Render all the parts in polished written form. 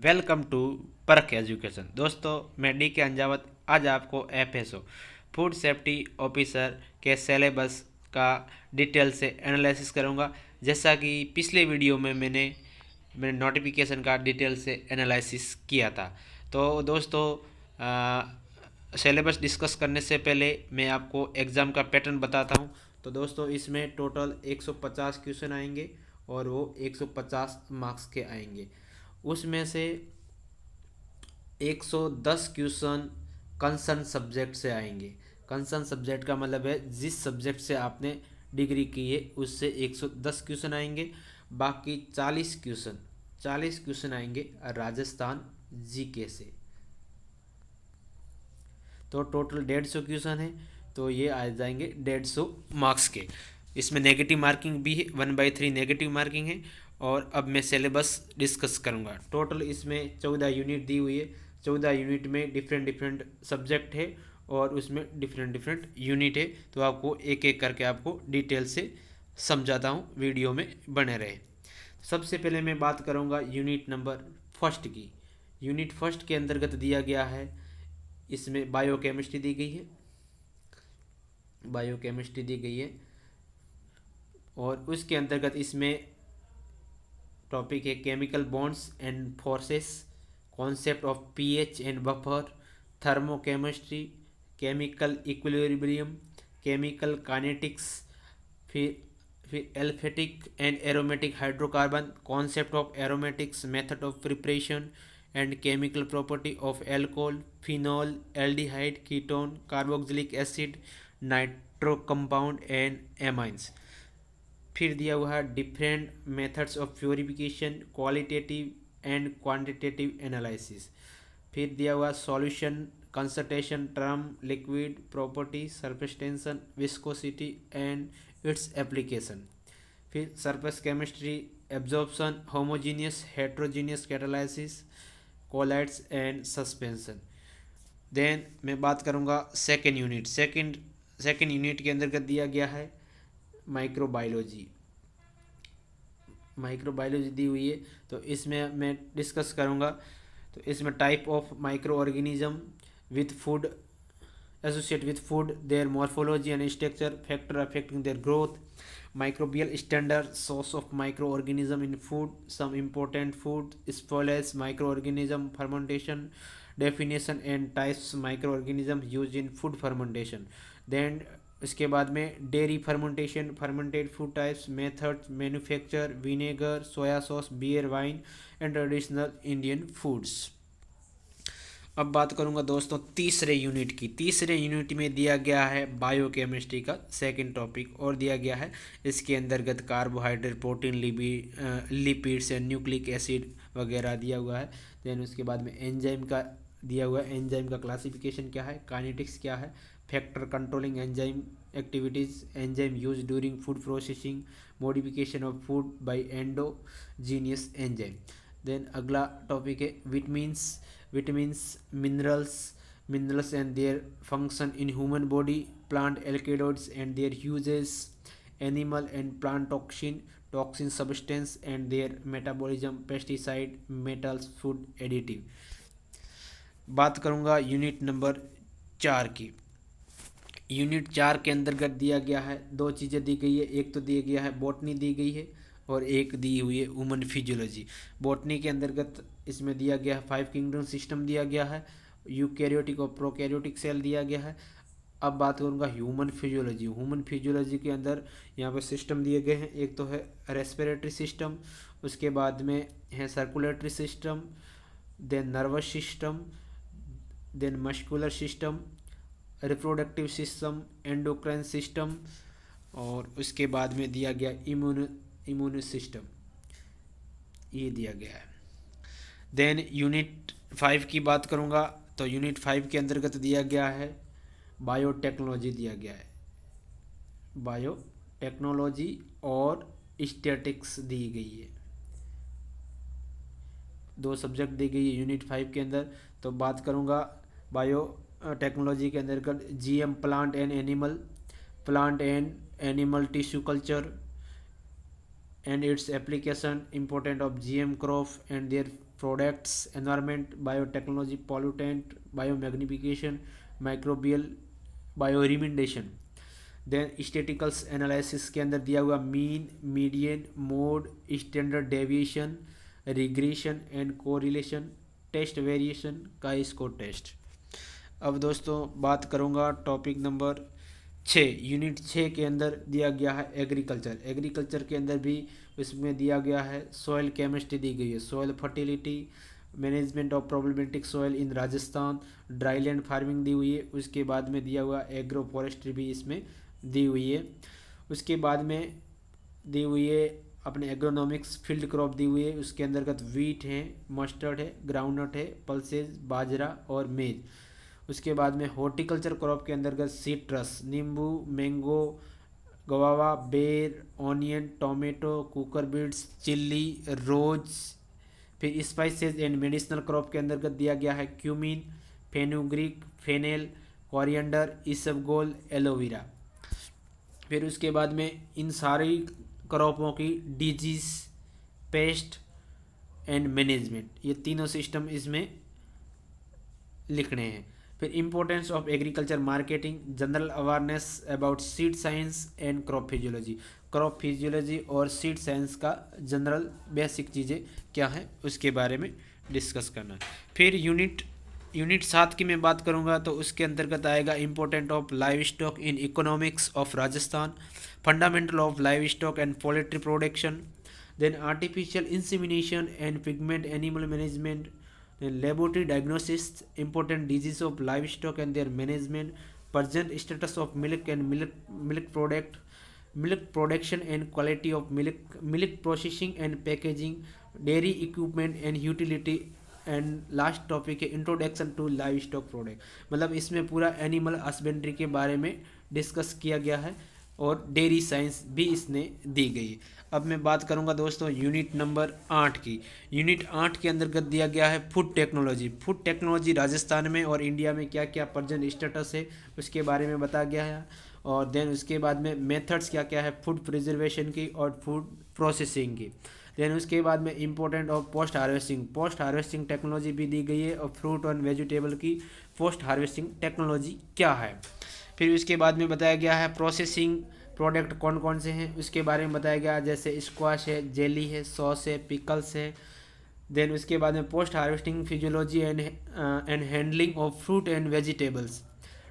Welcome to परख education. दोस्तों, मैं डी के अंजावत आज आपको एफएसओ फूड सेफ्टी ऑफिसर के सिलेबस का डिटेल से एनालिसिस करूंगा। जैसा कि पिछले वीडियो में मैंने नोटिफिकेशन का डिटेल से एनालिसिस किया था। तो दोस्तों, सिलेबस डिस्कस करने से पहले मैं आपको एग्ज़ाम का पैटर्न बताता हूं। तो दोस्तों, इसमें टोटल 150 क्वेश्चन आएंगे और वो 150 मार्क्स के आएंगे। उसमें से 110 क्वेश्चन कंसर्न सब्जेक्ट से आएंगे। कंसर्न सब्जेक्ट का मतलब है जिस सब्जेक्ट से आपने डिग्री की है उससे 110 क्वेश्चन आएंगे। बाकी 40 क्वेश्चन आएंगे राजस्थान जीके से। तो टोटल 150 क्वेश्चन है, तो ये आ जाएंगे 150 मार्क्स के। इसमें नेगेटिव मार्किंग भी है, 1/3 नेगेटिव मार्किंग है। और अब मैं सिलेबस डिस्कस करूँगा। टोटल इसमें 14 यूनिट दी हुई है। 14 यूनिट में डिफरेंट डिफरेंट सब्जेक्ट है और उसमें डिफरेंट डिफरेंट यूनिट है। तो आपको एक एक करके आपको डिटेल से समझाता हूँ, वीडियो में बने रहे। सबसे पहले मैं बात करूँगा यूनिट नंबर फर्स्ट की। यूनिट फर्स्ट के अंतर्गत दिया गया है, इसमें बायोकेमिस्ट्री दी गई है। बायोकेमिस्ट्री दी गई है और उसके अंतर्गत इसमें टॉपिक है chemical bonds and forces, concept of pH and buffer, thermochemistry, chemical equilibrium, chemical kinetics, फिर aliphatic and aromatic hydrocarbon, concept of aromatics, method of preparation and chemical property of alcohol, phenol, aldehyde, ketone, carboxylic acid, nitro compound and amines. फिर दिया हुआ है different methods of purification, qualitative and quantitative analysis. फिर दिया हुआ solution concentration, term, liquid property, surface tension, viscosity and its application. फिर surface chemistry, absorption, homogeneous heterogeneous catalysis, colloids and suspension. Then मैं बात करूँगा सेकेंड यूनिट। सेकेंड यूनिट के अंतर्गत दिया गया है माइक्रोबायोलॉजी। माइक्रोबायोलॉजी दी हुई है, तो इसमें मैं डिस्कस करूँगा। तो इसमें type of microorganism with food, associate with food, their morphology and structure, factor affecting their growth, microbial standard, source of microorganism in food, some important food spoilers, microorganism fermentation, definition and types microorganism used in food fermentation. Then इसके बाद में dairy fermentation, fermented food types, methods, manufacture, vinegar, soya sauce, beer, wine and traditional Indian foods. अब बात करूंगा दोस्तों तीसरे unit की। तीसरे यूनिट में दिया गया है बायोकेमिस्ट्री का सेकंड टॉपिक और दिया गया है इसके अंतर्गत carbohydrate, protein, lipids and nucleic acid वगैरह दिया हुआ है। देन उसके बाद में एंजाइम का दिया हुआ है। एंजाइम का क्लासिफिकेशन क्या है, काइनेटिक्स क्या है, factor controlling enzyme activities, enzyme use during food processing, modification of food by endogenous enzyme. Then अगला टॉपिक है vitamins, minerals and their function in human body, plant alkaloids and their uses, animal and plant toxin substance and their metabolism, pesticide, metals, food additive। बात करूंगा unit number 4 की। Unit 4 के अंतर्गत दिया गया है, दो चीज़ें दी गई है। एक तो दिया गया है बॉटनी दी गई है और एक दी हुई है ह्यूमन फिजियोलॉजी। बॉटनी के अंतर्गत इसमें दिया गया है 5 किंगडम सिस्टम दिया गया है, यूकैरियोटिक और प्रोकैरियोटिक सेल दिया गया है। अब बात करूँगा ह्यूमन फिजियोलॉजी। ह्यूमन फिजियोलॉजी के अंदर यहाँ पर सिस्टम दिए गए हैं। एक तो है रेस्पिरेटरी सिस्टम, उसके बाद में है circulatory system, then nervous system, then muscular system, reproductive system, endocrine system और उसके बाद में दिया गया इम्यून सिस्टम, ये दिया गया है। देन यूनिट 5 की बात करूँगा तो यूनिट 5 के अंतर्गत दिया गया है बायोटेक्नोलॉजी दिया गया है। बायोटेक्नोलॉजी और स्टैटिक्स दी गई है, दो सब्जेक्ट दी गई है यूनिट 5 के अंदर। तो बात करूँगा बायो टेक्नोलॉजी के अंतर्गत GM plant and animal tissue culture and its application, important of GM crop and their products, environment, biotechnology, pollutant, biomagnification, microbial, bioremediation. Then statistical analysis के अंदर दिया हुआ mean, median, mode, standard deviation, regression and correlation, test variation chi square test. अब दोस्तों बात करूँगा topic number 6, unit 6 के अंदर दिया गया है एग्रीकल्चर। एग्रीकल्चर के अंदर भी इसमें दिया गया है सॉइल केमिस्ट्री दी गई है, soil fertility, management of problematic soil in Rajasthan, dryland farming दी हुई है। उसके बाद में दिया हुआ एग्रो फॉरेस्ट्री भी इसमें दी हुई है। उसके बाद में दी हुई है अपने एग्रोनॉमिक्स फील्ड क्रॉप दी हुई है। उसके अंतर्गत वीट है, मस्टर्ड है, ग्राउंडनट है, पल्सेज, बाजरा और मेज। उसके बाद में हॉर्टिकल्चर क्रॉप के अंतर्गत सिट्रस, नींबू, मैंगो, गवावा, बेर, onion, tomato, cucurbits, chilli, rose. फिर स्पाइसेस एंड मेडिसिनल क्रॉप के अंतर्गत दिया गया है क्यूमिन, फेनुग्रीक, फेनेल, कोरिएंडर, इसबगोल, एलोवेरा। फिर उसके बाद में इन सारी क्रॉपों की डिजीज, पेस्ट एंड मैनेजमेंट, ये तीनों सिस्टम इसमें लिखने हैं। फिर importance of agriculture marketing, general awareness about seed science and crop physiology. Crop physiology और सीड साइंस का जनरल बेसिक चीज़ें क्या हैं उसके बारे में डिस्कस करना है। फिर यूनिट 7 की मैं बात करूंगा तो उसके अंतर्गत आएगा important of live stock in economics of Rajasthan, fundamental of live stock and poultry production, then artificial insemination and pigment animal management, laboratory diagnosis, important disease of livestock and their management, present status of milk and milk product, milk production and quality of milk processing and packaging, dairy equipment and utility, and last topic है introduction to livestock product. मतलब इसमें पूरा animal husbandry के बारे में discuss किया गया है और डेयरी साइंस भी इसने दी गई है। अब मैं बात करूंगा दोस्तों यूनिट नंबर 8 की। यूनिट 8 के अंतर्गत दिया गया है food technology. Food technology Rajasthan में और इंडिया में क्या क्या प्रेजेंट स्टेटस है उसके बारे में बताया गया है। और देन उसके बाद में मेथड्स क्या क्या है फूड प्रिजर्वेशन की और फूड प्रोसेसिंग की। देन उसके बाद में important of post harvesting technology भी दी गई है और फ्रूट और वेजिटेबल की पोस्ट हार्वेस्टिंग टेक्नोलॉजी क्या है। फिर उसके बाद में बताया गया है प्रोसेसिंग प्रोडक्ट कौन कौन से हैं उसके बारे में बताया गया, जैसे स्क्वाश है, जेली है, सॉस है, पिकल्स है। देन उसके बाद में post harvesting physiology and handling of fruit and vegetables,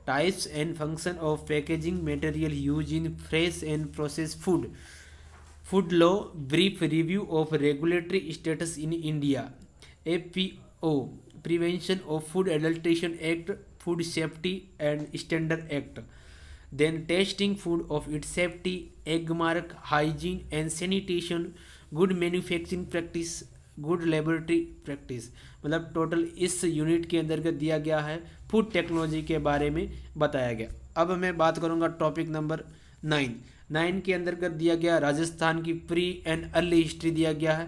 types and function of packaging material use in fresh and process food law, brief review of regulatory status in India, APO, prevention of food adulteration act, food safety and standard act, then testing food of its safety, egg mark, hygiene and sanitation, good manufacturing practice, good laboratory practice। मतलब total इस unit के अंतर्गत दिया गया है food technology के बारे में बताया गया। अब मैं बात करूंगा टॉपिक नंबर 9 के अंतर्गत दिया गया राजस्थान की प्री एंड अर्ली हिस्ट्री दिया गया है।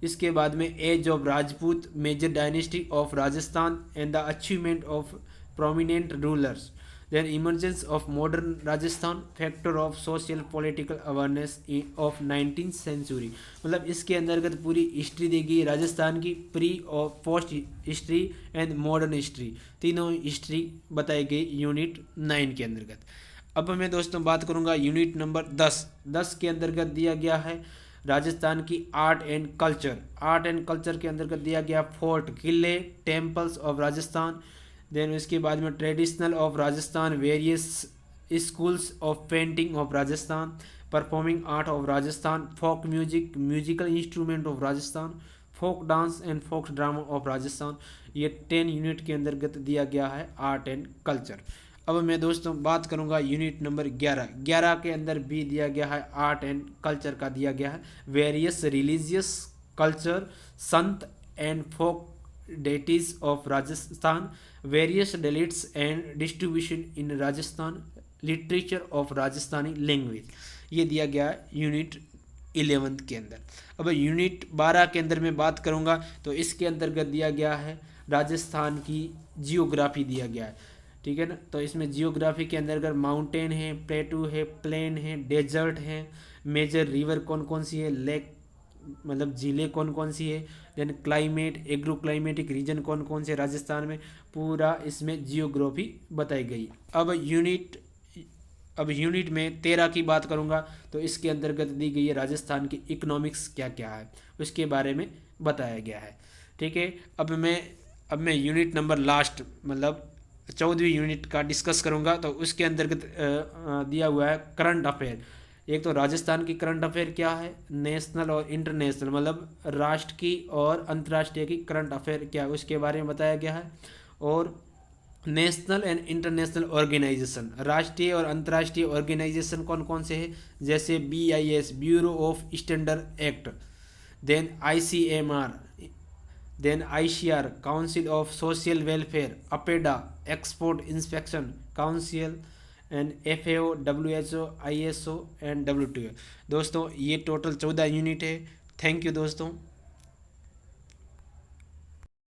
इसके बाद में age of Rajput, major dynasty of Rajasthan and the achievement of prominent rulers, then emergence of modern Rajasthan, factor of social political awareness of 19th century। मतलब इसके अंतर्गत पूरी हिस्ट्री दी गई राजस्थान की, प्री और post history and modern history, तीनों history बताई गई यूनिट 9 के अंतर्गत। अब मैं दोस्तों बात करूंगा यूनिट नंबर 10 के अंतर्गत दिया गया है राजस्थान की आर्ट एंड कल्चर के अंतर्गत दिया गया फोर्ट, किले, टेम्पल्स ऑफ राजस्थान। देन उसके बाद में traditional of Rajasthan, various schools of painting of Rajasthan, performing art of Rajasthan, folk music, musical instrument of Rajasthan, folk dance and folk drama of Rajasthan. ये 10 यूनिट के अंतर्गत दिया गया है आर्ट एंड कल्चर। अब मैं दोस्तों बात करूंगा यूनिट नंबर 11 के अंदर भी दिया गया है आर्ट एंड कल्चर का दिया गया है वेरियस रिलीजियस कल्चर, संत and folk deities of Rajasthan, various dialects and distribution in Rajasthan, literature of Rajasthani language. ये दिया गया यूनिट 11 के अंदर। अब यूनिट 12 के अंदर मैं बात करूंगा तो इसके अंतर्गत दिया गया है राजस्थान की जियोग्राफी दिया गया है, ठीक है ना। तो इसमें जियोग्राफी के अंतर्गत माउंटेन है, प्लेटू है, प्लेन है, डेजर्ट है, मेजर रिवर कौन कौन सी है, लेक मतलब झीलें कौन कौन सी है, then climate, agro climatic region कौन कौन से राजस्थान में, पूरा इसमें जियोग्राफी बताई गई। अब यूनिट में 13 की बात करूँगा तो इसके अंतर्गत दी गई है राजस्थान की इकोनॉमिक्स क्या क्या है उसके बारे में बताया गया है। ठीक है, अब मैं यूनिट नंबर लास्ट मतलब 14वीं यूनिट का डिस्कस करूँगा। तो उसके अंतर्गत दिया हुआ है करंट अफेयर। एक तो राजस्थान की करंट अफेयर क्या है, नेशनल और इंटरनेशनल मतलब राष्ट्र की और अंतर्राष्ट्रीय की करंट अफेयर क्या है उसके बारे में बताया गया है। और नेशनल एंड इंटरनेशनल ऑर्गेनाइजेशन, राष्ट्रीय और अंतर्राष्ट्रीय ऑर्गेनाइजेशन कौन कौन से हैं, जैसे BIS, bureau of standard act, then ICMR, then ICR, council of social welfare, APEDA, export inspection council, and FAO, WHO, ISO and WTO। दोस्तों ये टोटल 14 यूनिट है। थैंक यू दोस्तों।